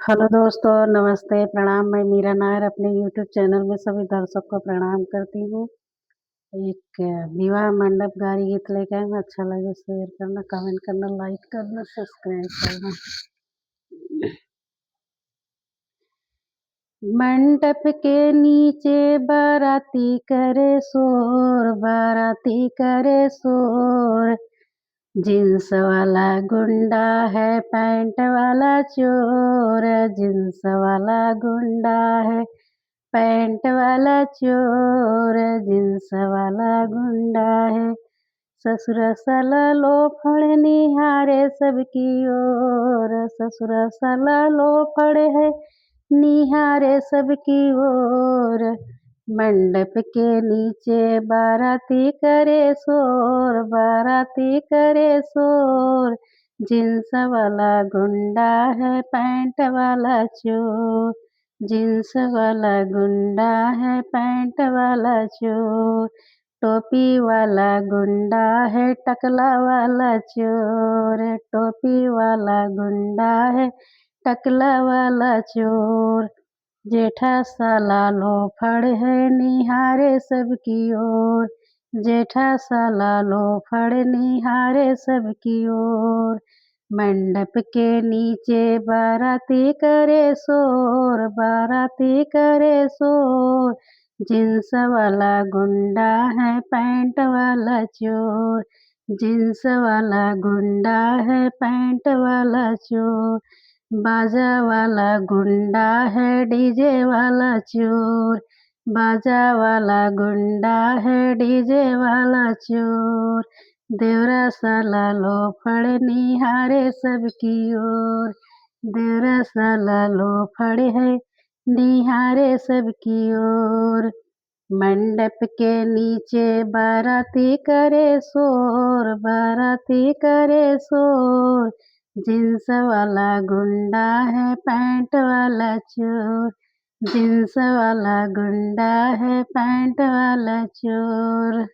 Hello दोस्तों, नमस्ते, प्रणाम। मैं मीरा नायर अपने यूट्यूब चैनल में सभी दर्शक को प्रणाम करती हूँ। एक विवाह मंडप गारी गीत लेके आए हैं। अच्छा लगे शेयर करना, कमेंट करना, लाइक करना, सब्सक्राइब करना। मंडप के नीचे बाराती करे शोर, बाराती करे शोर। जींस वाला गुंडा है, पैंट वाला चोर। जींस वाला गुंडा है, पैंट वाला चोर। जींस वाला गुंडा है। ससुर साला लो फड़ निहारे सबकी ओर। ससुर साला लो फड़ है निहारे सबकी ओर। मंडप के नीचे बाराती करे शोर, बाराती करे शोर। जींस वाला गुंडा है, पैंट वाला चोर। जींस वाला गुंडा है, पैंट वाला चोर। टोपी वाला गुंडा है, टकला वाला चोर। टोपी वाला गुंडा है, टकला वाला चोर। जेठा साला लोफड़ है निहारे सबकी ओर। जेठा साला लोफड़ निहारे सबकी ओर। मंडप के नीचे बाराती करे शोर, बाराती करे शोर। जींस वाला गुंडा है, पैंट वाला चोर। जींस वाला गुंडा है, पैंट वाला चोर। बाजा वाला गुंडा है, डीजे वाला चोर। बाजा वाला गुंडा है, डीजे वाला चोर। देवरा साला लोफड़ निहारे सबकी ओर। देवरा साला लोफड़ है निहारे सबकी ओर। मंडप के नीचे बाराती करे शोर, बाराती करे शोर। जींस वाला गुंडा है, पैंट वाला चोर। जींस वाला गुंडा है, पैंट वाला चोर।